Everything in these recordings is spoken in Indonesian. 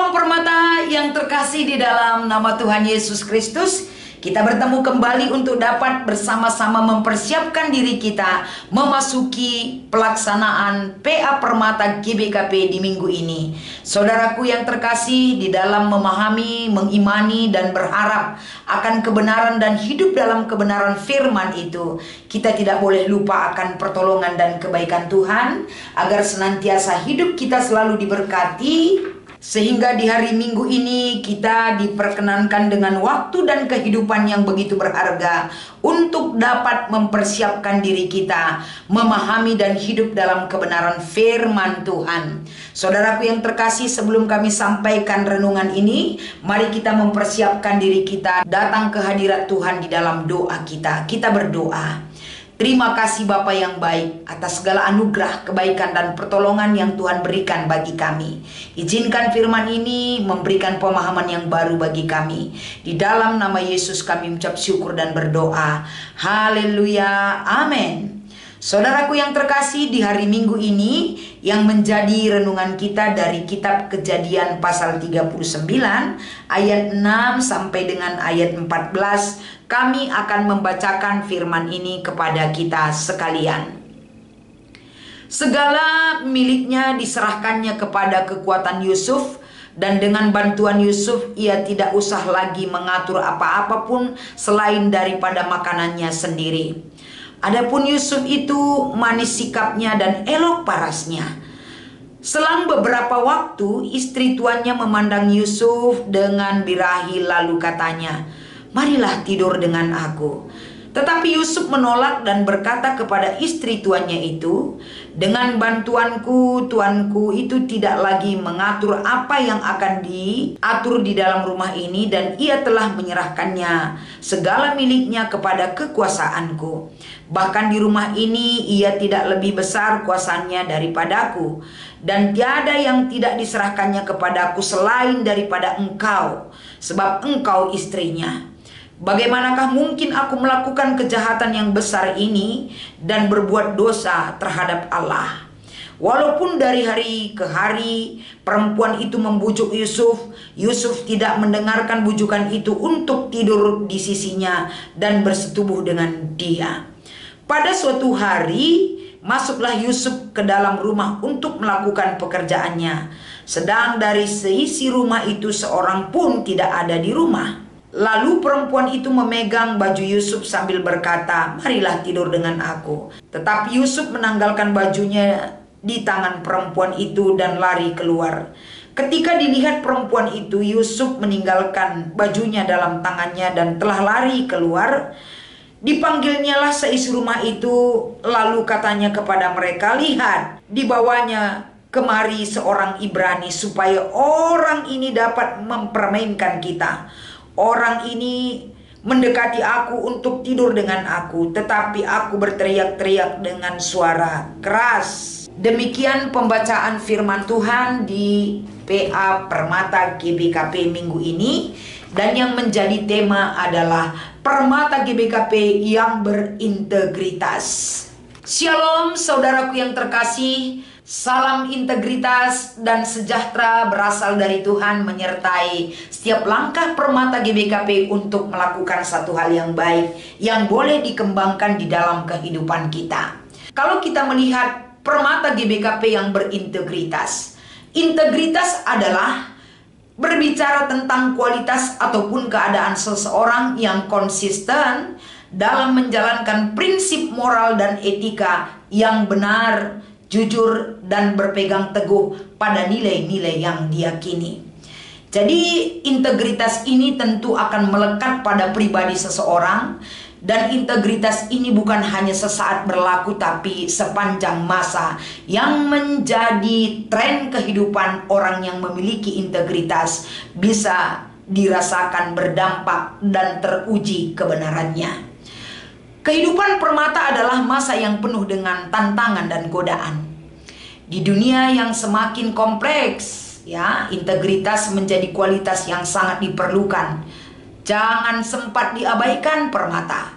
Shalom permata yang terkasih di dalam nama Tuhan Yesus Kristus. Kita bertemu kembali untuk dapat bersama-sama mempersiapkan diri kita memasuki pelaksanaan PA Permata GBKP di minggu ini. Saudaraku yang terkasih, di dalam memahami, mengimani, dan berharap akan kebenaran dan hidup dalam kebenaran firman itu, kita tidak boleh lupa akan pertolongan dan kebaikan Tuhan, agar senantiasa hidup kita selalu diberkati. Sehingga di hari Minggu ini kita diperkenankan dengan waktu dan kehidupan yang begitu berharga untuk dapat mempersiapkan diri kita memahami dan hidup dalam kebenaran firman Tuhan. Saudaraku yang terkasih, sebelum kami sampaikan renungan ini, mari kita mempersiapkan diri kita datang ke hadirat Tuhan di dalam doa kita. Kita berdoa. Terima kasih Bapa yang baik atas segala anugerah, kebaikan, dan pertolongan yang Tuhan berikan bagi kami. Izinkan firman ini memberikan pemahaman yang baru bagi kami. Di dalam nama Yesus kami mengucap syukur dan berdoa. Haleluya, amin. Saudaraku yang terkasih, di hari Minggu ini yang menjadi renungan kita dari kitab Kejadian pasal 39 ayat 6 sampai dengan ayat 14. Kami akan membacakan firman ini kepada kita sekalian. Segala miliknya diserahkannya kepada kekuatan Yusuf, dan dengan bantuan Yusuf ia tidak usah lagi mengatur apa-apa pun selain daripada makanannya sendiri. Adapun Yusuf itu manis sikapnya dan elok parasnya. Selang beberapa waktu istri tuannya memandang Yusuf dengan birahi lalu katanya, "Marilah tidur dengan aku." Tetapi Yusuf menolak dan berkata kepada istri tuannya itu, "Dengan bantuanku, tuanku itu tidak lagi mengatur apa yang akan diatur di dalam rumah ini, dan ia telah menyerahkannya segala miliknya kepada kekuasaanku. Bahkan di rumah ini ia tidak lebih besar kuasanya daripadaku, dan tiada yang tidak diserahkannya kepadaku selain daripada engkau, sebab engkau istrinya. Bagaimanakah mungkin aku melakukan kejahatan yang besar ini dan berbuat dosa terhadap Allah?" Walaupun dari hari ke hari perempuan itu membujuk Yusuf, Yusuf tidak mendengarkan bujukan itu untuk tidur di sisinya dan bersetubuh dengan dia. Pada suatu hari masuklah Yusuf ke dalam rumah untuk melakukan pekerjaannya, sedang dari seisi rumah itu seorang pun tidak ada di rumah. Lalu perempuan itu memegang baju Yusuf sambil berkata, "Marilah tidur dengan aku." Tetapi Yusuf menanggalkan bajunya di tangan perempuan itu dan lari keluar. Ketika dilihat perempuan itu, Yusuf meninggalkan bajunya dalam tangannya dan telah lari keluar. Dipanggilnyalah seisi rumah itu, lalu katanya kepada mereka, "Lihat, dibawanya kemari seorang Ibrani supaya orang ini dapat mempermainkan kita. Orang ini mendekati aku untuk tidur dengan aku, tetapi aku berteriak-teriak dengan suara keras." Demikian pembacaan firman Tuhan di PA Permata GBKP minggu ini. Dan yang menjadi tema adalah Permata GBKP yang berintegritas. Shalom saudaraku yang terkasih. Salam integritas dan sejahtera berasal dari Tuhan menyertai setiap langkah Permata GBKP untuk melakukan satu hal yang baik yang boleh dikembangkan di dalam kehidupan kita. Kalau kita melihat Permata GBKP yang berintegritas, integritas adalah berbicara tentang kualitas ataupun keadaan seseorang yang konsisten dalam menjalankan prinsip moral dan etika yang benar, jujur, dan berpegang teguh pada nilai-nilai yang diyakini. Jadi integritas ini tentu akan melekat pada pribadi seseorang, dan integritas ini bukan hanya sesaat berlaku tapi sepanjang masa, yang menjadi tren kehidupan orang yang memiliki integritas bisa dirasakan berdampak dan teruji kebenarannya. Kehidupan permata adalah masa yang penuh dengan tantangan dan godaan. Di dunia yang semakin kompleks, ya, integritas menjadi kualitas yang sangat diperlukan. Jangan sempat diabaikan permata.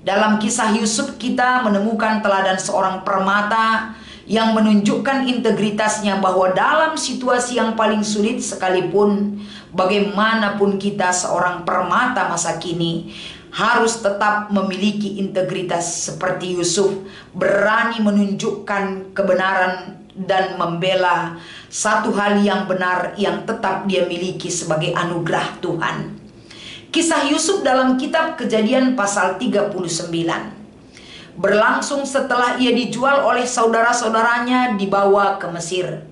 Dalam kisah Yusuf kita menemukan teladan seorang permata yang menunjukkan integritasnya bahwa dalam situasi yang paling sulit sekalipun, bagaimanapun kita seorang permata masa kini, harus tetap memiliki integritas seperti Yusuf, berani menunjukkan kebenaran dan membela satu hal yang benar yang tetap dia miliki sebagai anugerah Tuhan. Kisah Yusuf dalam kitab Kejadian pasal 39 berlangsung setelah ia dijual oleh saudara-saudaranya dibawa ke Mesir,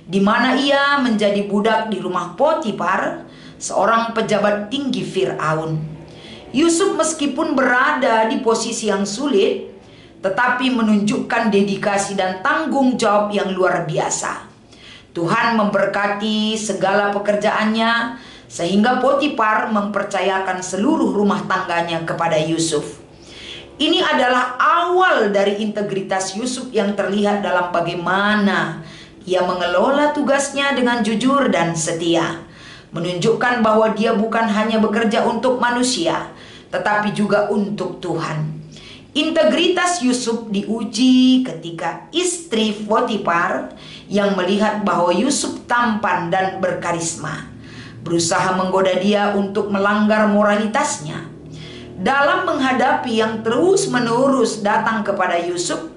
di mana ia menjadi budak di rumah Potifar, seorang pejabat tinggi Firaun. Yusuf meskipun berada di posisi yang sulit, tetapi menunjukkan dedikasi dan tanggung jawab yang luar biasa. Tuhan memberkati segala pekerjaannya, sehingga Potifar mempercayakan seluruh rumah tangganya kepada Yusuf. Ini adalah awal dari integritas Yusuf yang terlihat dalam bagaimana ia mengelola tugasnya dengan jujur dan setia, menunjukkan bahwa dia bukan hanya bekerja untuk manusia, tetapi juga untuk Tuhan. Integritas Yusuf diuji ketika istri Potifar yang melihat bahwa Yusuf tampan dan berkarisma, berusaha menggoda dia untuk melanggar moralitasnya. Dalam menghadapi yang terus-menerus datang kepada Yusuf,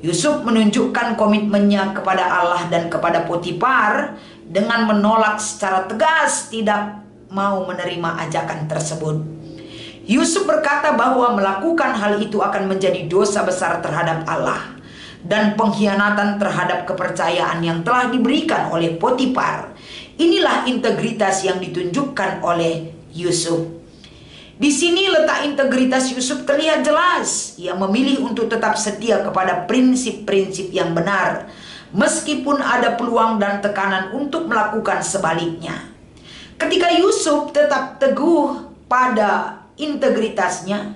Yusuf menunjukkan komitmennya kepada Allah dan kepada Potifar dengan menolak secara tegas tidak mau menerima ajakan tersebut. Yusuf berkata bahwa melakukan hal itu akan menjadi dosa besar terhadap Allah dan pengkhianatan terhadap kepercayaan yang telah diberikan oleh Potifar. Inilah integritas yang ditunjukkan oleh Yusuf. Di sini letak integritas Yusuf terlihat jelas. Ia memilih untuk tetap setia kepada prinsip-prinsip yang benar, meskipun ada peluang dan tekanan untuk melakukan sebaliknya. Ketika Yusuf tetap teguh pada integritasnya,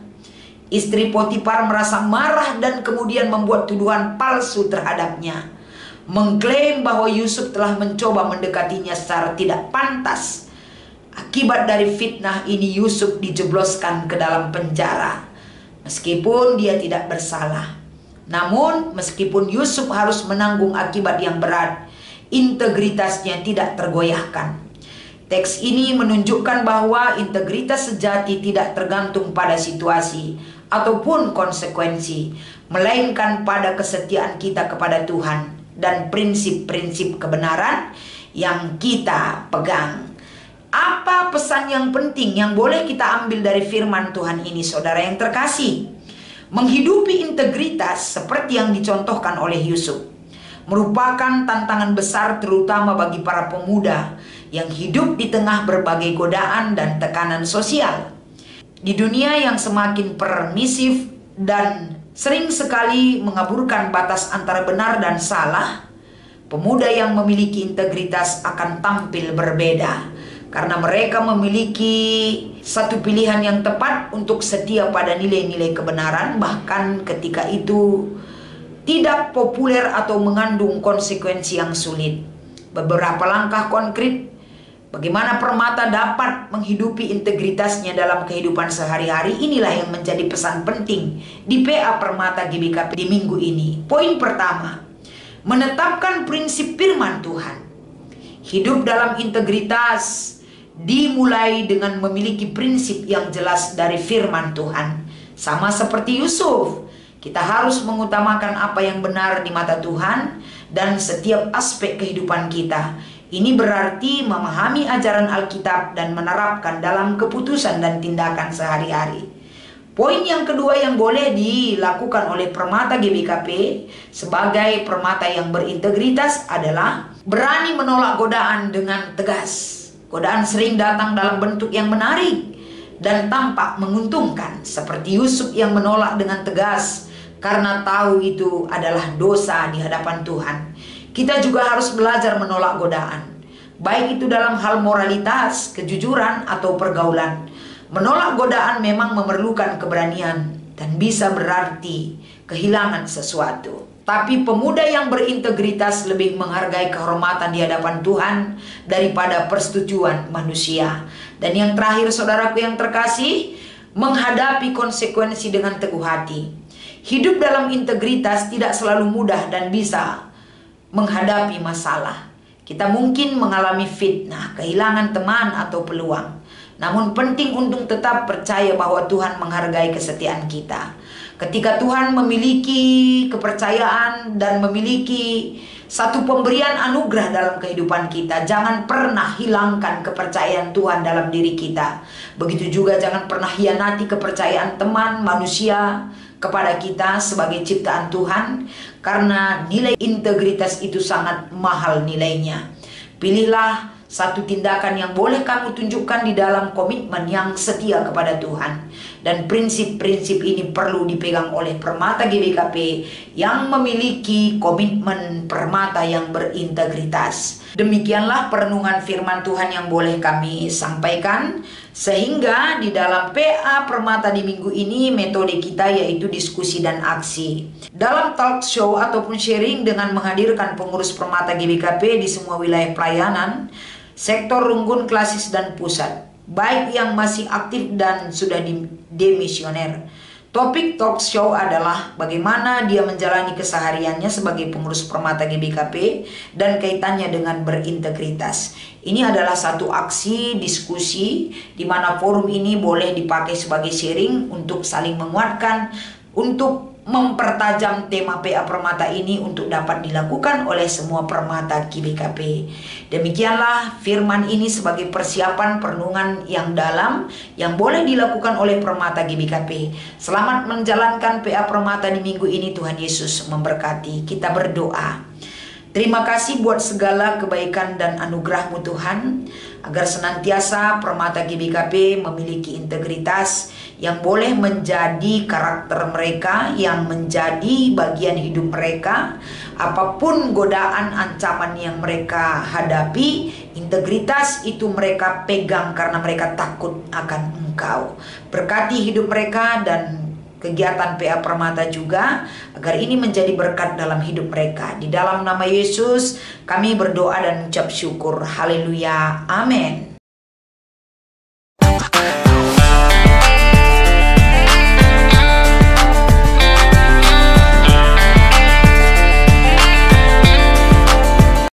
istri Potifar merasa marah dan kemudian membuat tuduhan palsu terhadapnya, mengklaim bahwa Yusuf telah mencoba mendekatinya secara tidak pantas. Akibat dari fitnah ini Yusuf dijebloskan ke dalam penjara, meskipun dia tidak bersalah. Namun meskipun Yusuf harus menanggung akibat yang berat, integritasnya tidak tergoyahkan. Teks ini menunjukkan bahwa integritas sejati tidak tergantung pada situasi ataupun konsekuensi, melainkan pada kesetiaan kita kepada Tuhan dan prinsip-prinsip kebenaran yang kita pegang. Apa pesan yang penting yang boleh kita ambil dari firman Tuhan ini, saudara yang terkasih? Menghidupi integritas seperti yang dicontohkan oleh Yusuf merupakan tantangan besar terutama bagi para pemuda yang hidup di tengah berbagai godaan dan tekanan sosial. Di dunia yang semakin permisif dan sering sekali mengaburkan batas antara benar dan salah, pemuda yang memiliki integritas akan tampil berbeda, karena mereka memiliki satu pilihan yang tepat untuk setia pada nilai-nilai kebenaran, bahkan ketika itu tidak populer atau mengandung konsekuensi yang sulit. Beberapa langkah konkret bagaimana permata dapat menghidupi integritasnya dalam kehidupan sehari-hari, inilah yang menjadi pesan penting di PA Permata GBKP di minggu ini. Poin pertama, menetapkan prinsip firman Tuhan. Hidup dalam integritas dimulai dengan memiliki prinsip yang jelas dari firman Tuhan. Sama seperti Yusuf, kita harus mengutamakan apa yang benar di mata Tuhan dan setiap aspek kehidupan kita. Ini berarti memahami ajaran Alkitab dan menerapkan dalam keputusan dan tindakan sehari-hari. Poin yang kedua yang boleh dilakukan oleh Permata GBKP sebagai permata yang berintegritas adalah berani menolak godaan dengan tegas. Godaan sering datang dalam bentuk yang menarik dan tampak menguntungkan, seperti Yusuf yang menolak dengan tegas karena tahu itu adalah dosa di hadapan Tuhan. Kita juga harus belajar menolak godaan, baik itu dalam hal moralitas, kejujuran, atau pergaulan. Menolak godaan memang memerlukan keberanian dan bisa berarti kehilangan sesuatu. Tapi pemuda yang berintegritas lebih menghargai kehormatan di hadapan Tuhan daripada persetujuan manusia. Dan yang terakhir, saudaraku yang terkasih, menghadapi konsekuensi dengan teguh hati. Hidup dalam integritas tidak selalu mudah dan bisa menghadapi masalah. Kita mungkin mengalami fitnah, kehilangan teman atau peluang. Namun penting untuk tetap percaya bahwa Tuhan menghargai kesetiaan kita. Ketika Tuhan memiliki kepercayaan dan memiliki satu pemberian anugerah dalam kehidupan kita, jangan pernah hilangkan kepercayaan Tuhan dalam diri kita. Begitu juga jangan pernah hianati kepercayaan teman manusia kepada kita sebagai ciptaan Tuhan, karena nilai integritas itu sangat mahal nilainya. Pilihlah satu tindakan yang boleh kamu tunjukkan di dalam komitmen yang setia kepada Tuhan. Dan prinsip-prinsip ini perlu dipegang oleh Permata GBKP yang memiliki komitmen permata yang berintegritas. Demikianlah perenungan firman Tuhan yang boleh kami sampaikan. Sehingga di dalam PA Permata di minggu ini metode kita yaitu diskusi dan aksi. Dalam talk show ataupun sharing dengan menghadirkan pengurus Permata GBKP di semua wilayah pelayanan, sektor Runggun, Klasis dan Pusat, baik yang masih aktif dan sudah demisioner. Topik talk show adalah bagaimana dia menjalani kesehariannya sebagai pengurus Permata GBKP dan kaitannya dengan berintegritas. Ini adalah satu aksi diskusi di mana forum ini boleh dipakai sebagai sharing untuk saling menguatkan, untuk mempertajam tema PA Permata ini untuk dapat dilakukan oleh semua Permata GBKP. Demikianlah firman ini sebagai persiapan perenungan yang dalam yang boleh dilakukan oleh Permata GBKP. Selamat menjalankan PA Permata di minggu ini. Tuhan Yesus memberkati. Kita berdoa. Terima kasih buat segala kebaikan dan anugerah-Mu Tuhan, agar senantiasa Permata GBKP memiliki integritas yang boleh menjadi karakter mereka, yang menjadi bagian hidup mereka. Apapun godaan, ancaman yang mereka hadapi, integritas itu mereka pegang karena mereka takut akan Engkau. Berkati hidup mereka dan kegiatan PA Permata juga, agar ini menjadi berkat dalam hidup mereka. Di dalam nama Yesus kami berdoa dan ucap syukur. Haleluya. Amin.